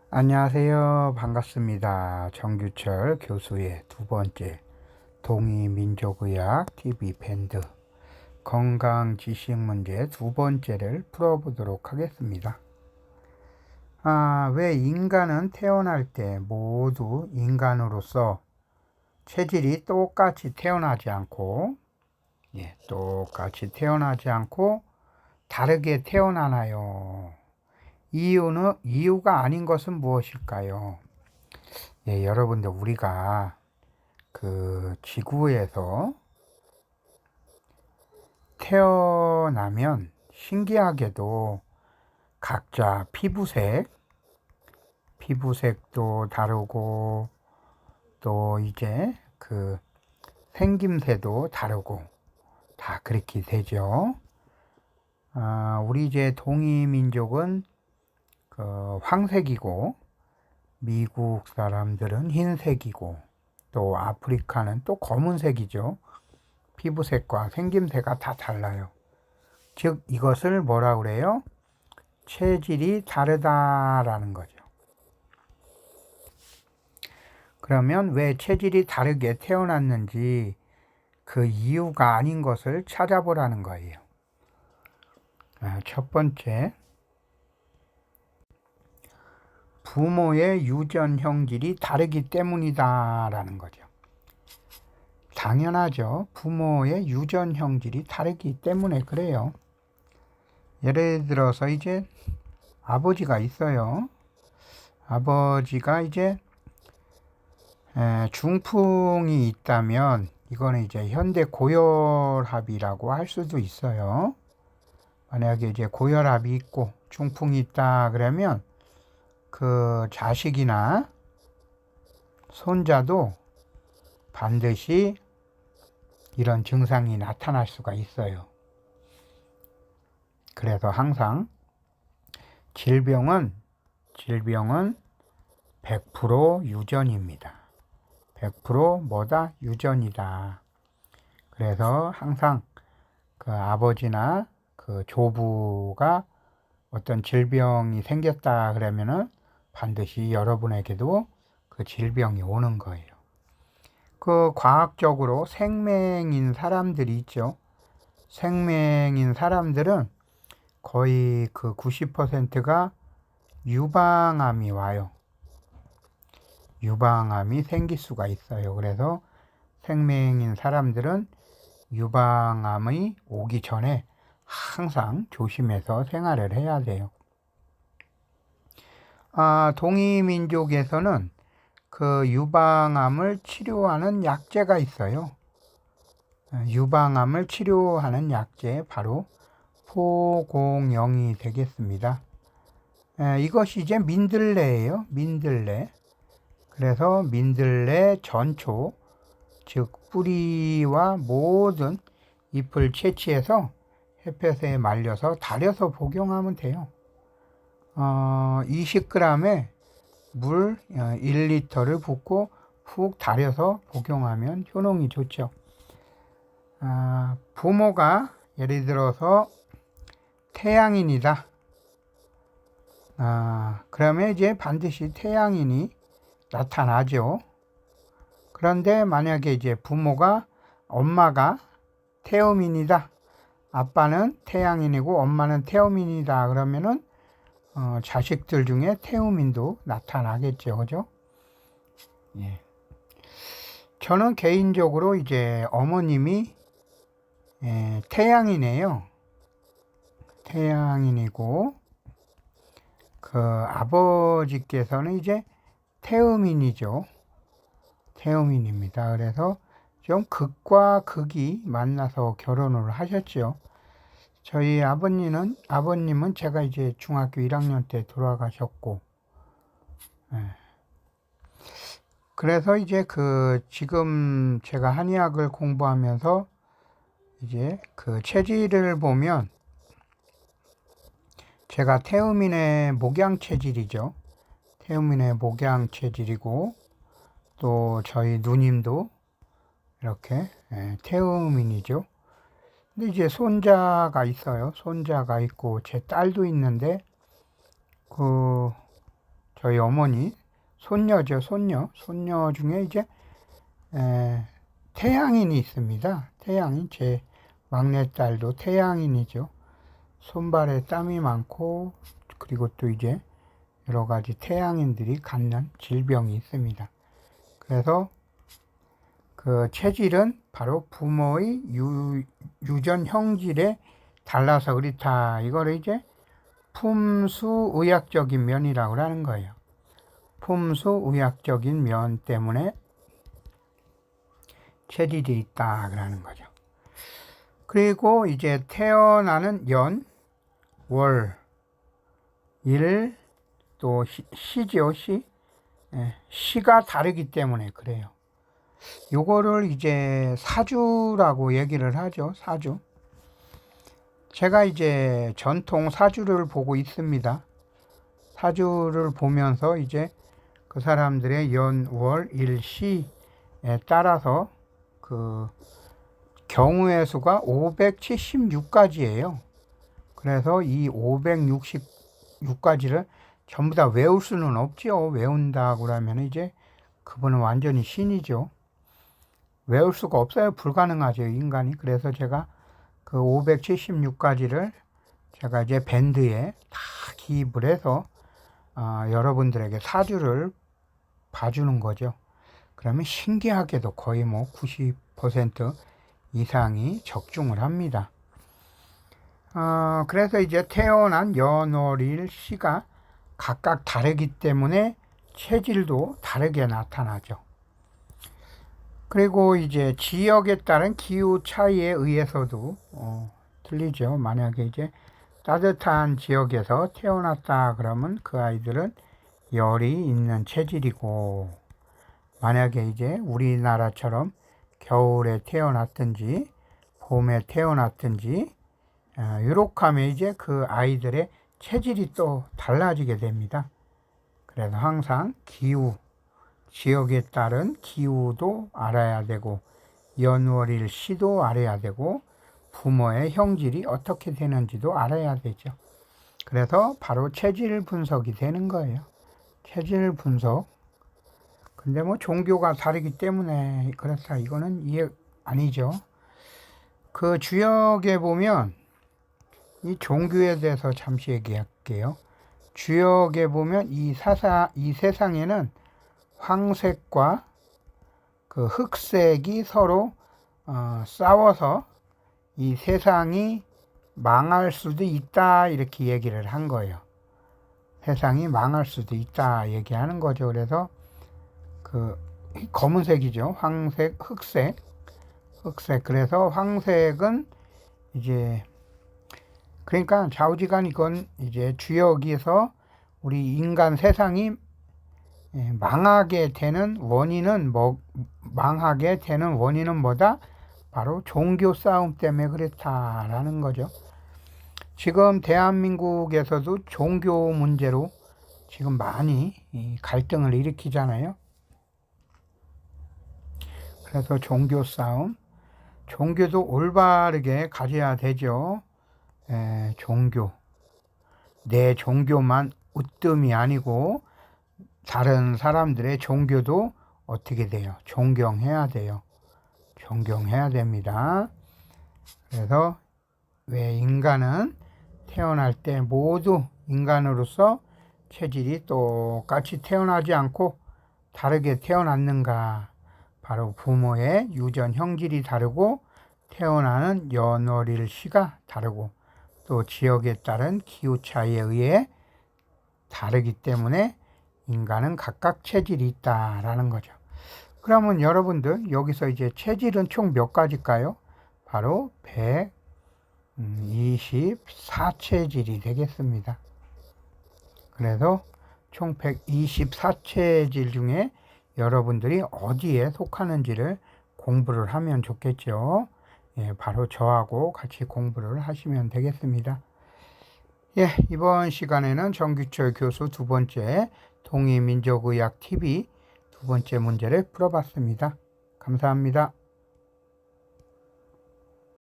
안녕하세요. 반갑습니다. 정규철 교수의 두 번째 동의민족의학 TV 밴드 건강지식 문제 두 번째를 풀어보도록 하겠습니다. 왜 인간은 태어날 때 모두 인간으로서 체질이 똑같이 태어나지 않고 다르게 태어나나요? 이유가 아닌 것은 무엇일까요? 여러분들 우리가 그 지구에서 태어나면 신기하게도 각자 피부색도 다르고 또 이제 그 생김새도 다르고 다 그렇게 되죠. 우리 이제 동이민족은 그 황색이고 미국 사람들은 흰색이고 또 아프리카는 또 검은색이죠. 피부색과 생김새가 다 달라요. 즉 이것을 뭐라 그래요? 체질이 다르다라는 거죠. 그러면 왜 체질이 다르게 태어났는지 그 이유가 아닌 것을 찾아보라는 거예요. 첫 번째, 부모의 유전 형질이 다르기 때문이다라는 거죠. 당연하죠. 부모의 유전 형질이 다르기 때문에 그래요. 예를 들어서 이제 아버지가 있어요. 아버지가 이제 중풍이 있다면 이거는 이제 현대 고혈압이라고 할 수도 있어요. 만약에 이제 고혈압이 있고 중풍이 있다 그러면 그 자식이나 손자도 반드시 이런 증상이 나타날 수가 있어요. 그래서 항상 질병은 100% 유전입니다. 100% 뭐다? 유전이다. 그래서 항상 그 아버지나 그 조부가 어떤 질병이 생겼다 그러면은 반드시 여러분에게도 그 질병이 오는 거예요. 그 과학적으로 생명인 사람들이 있죠. 생명인 사람들은 거의 그 90%가 유방암이 와요. 유방암이 생길 수가 있어요. 그래서 생명인 사람들은 유방암이 오기 전에 항상 조심해서 생활을 해야 돼요. 동이민족에서는 그 유방암을 치료하는 약제가 있어요. 유방암을 치료하는 약제 바로 포공영이 되겠습니다. 이것이 이제 민들레예요. 민들레. 그래서 민들레 전초, 즉 뿌리와 모든 잎을 채취해서 햇볕에 말려서 달여서 복용하면 돼요. 20g에 물 1리터를 붓고 푹 달여서 복용하면 효능이 좋죠. 부모가 예를 들어서 태양인이다. 그러면 이제 반드시 태양인이 나타나죠. 그런데 만약에 이제 엄마가 태음인이다. 아빠는 태양인이고 엄마는 태음인이다. 그러면은 자식들 중에 태음인도 나타나겠죠. 그죠? 예. 저는 개인적으로 이제 어머님이 태양이네요. 태양인이고 그 아버지께서는 이제 태음인이죠. 태음인입니다. 그래서 좀 극과 극이 만나서 결혼을 하셨죠. 저희 아버님은 제가 이제 중학교 1학년 때 돌아가셨고, 그래서 이제 지금 제가 한의학을 공부하면서 이제 그 체질을 보면 제가 태음인의 목양 체질이죠. 태음인의 목양 체질이고 또 저희 누님도 이렇게 태음인이죠. 근데 이제 손자가 있어요. 손자가 있고 제 딸도 있는데 저희 저희 어머니 손녀죠, 손녀 중에 이제 태양인이 있습니다. 태양인, 제 막내딸도 태양인이죠. 손발에 땀이 많고, 그리고 또 이제 여러 가지 태양인들이 갖는 질병이 있습니다. 그래서 그 체질은 바로 부모의 유전 형질에 달라서 그렇다. 이거를 이제 품수의학적인 면이라고 하는 거예요. 품수의학적인 면 때문에 체질이 있다 그러는 거죠. 그리고 이제 태어나는 연, 월, 일, 또 시죠, 시. 시가 다르기 때문에 그래요. 요거를 이제 사주라고 얘기를 하죠, 사주. 제가 이제 전통 사주를 보고 있습니다. 사주를 보면서 이제 그 사람들의 연, 월, 일, 시에 따라서 그 경우의 수가 576가지예요. 그래서 이 566가지를 전부 다 외울 수는 없죠. 외운다고 그러면 이제 그분은 완전히 신이죠. 외울 수가 없어요. 불가능하죠, 인간이. 그래서 제가 그 576가지를 제가 이제 밴드에 다 기입을 해서 여러분들에게 사주를 봐주는 거죠. 그러면 신기하게도 거의 뭐 90% 이상이 적중을 합니다. 그래서 이제 태어난 연월일 시가 각각 다르기 때문에 체질도 다르게 나타나죠. 그리고 이제 지역에 따른 기후 차이에 의해서도 틀리죠. 만약에 이제 따뜻한 지역에서 태어났다 그러면 그 아이들은 열이 있는 체질이고, 만약에 이제 우리나라처럼 겨울에 태어났든지 봄에 태어났든지 이렇게 하면 이제 그 아이들의 체질이 또 달라지게 됩니다. 그래서 항상 기후, 지역에 따른 기후도 알아야 되고, 연월일 시도 알아야 되고, 부모의 형질이 어떻게 되는지도 알아야 되죠. 그래서 바로 체질 분석이 되는 거예요. 체질 분석. 근데 뭐 종교가 다르기 때문에 그렇다, 이거는 이해 아니죠. 그 주역에 보면 이 종교에 대해서 잠시 얘기할게요. 주역에 보면 이 세상에는 황색과 그 흑색이 서로 싸워서 이 세상이 망할 수도 있다, 이렇게 얘기를 한 거예요. 세상이 망할 수도 있다 얘기하는 거죠. 그래서 그 검은색이죠. 황색, 흑색. 그래서 황색은 이제, 그러니까 좌우지간 이건 이제 주역에서 우리 인간 세상이 망하게 되는 원인은 뭐다? 바로 종교 싸움 때문에 그렇다라는 거죠. 지금 대한민국에서도 종교 문제로 지금 많이 갈등을 일으키잖아요. 그래서 종교 싸움, 종교도 올바르게 가져야 되죠. 종교, 내 종교만 으뜸이 아니고 다른 사람들의 종교도 어떻게 돼요? 존경해야 돼요. 존경해야 됩니다. 그래서 왜 인간은 태어날 때 모두 인간으로서 체질이 똑같이 태어나지 않고 다르게 태어났는가? 바로 부모의 유전 형질이 다르고, 태어나는 연월일 시가 다르고, 또 지역에 따른 기후 차이에 의해 다르기 때문에 인간은 각각 체질이 있다라는 거죠. 그러면 여러분들 여기서 이제 체질은 총 몇 가지일까요? 바로 124체질이 되겠습니다. 그래서 총 124체질 중에 여러분들이 어디에 속하는지를 공부를 하면 좋겠죠. 바로 저하고 같이 공부를 하시면 되겠습니다. 이번 시간에는 정규철 교수 두 번째 동의민족의학 TV 두 번째 문제를 풀어봤습니다. 감사합니다.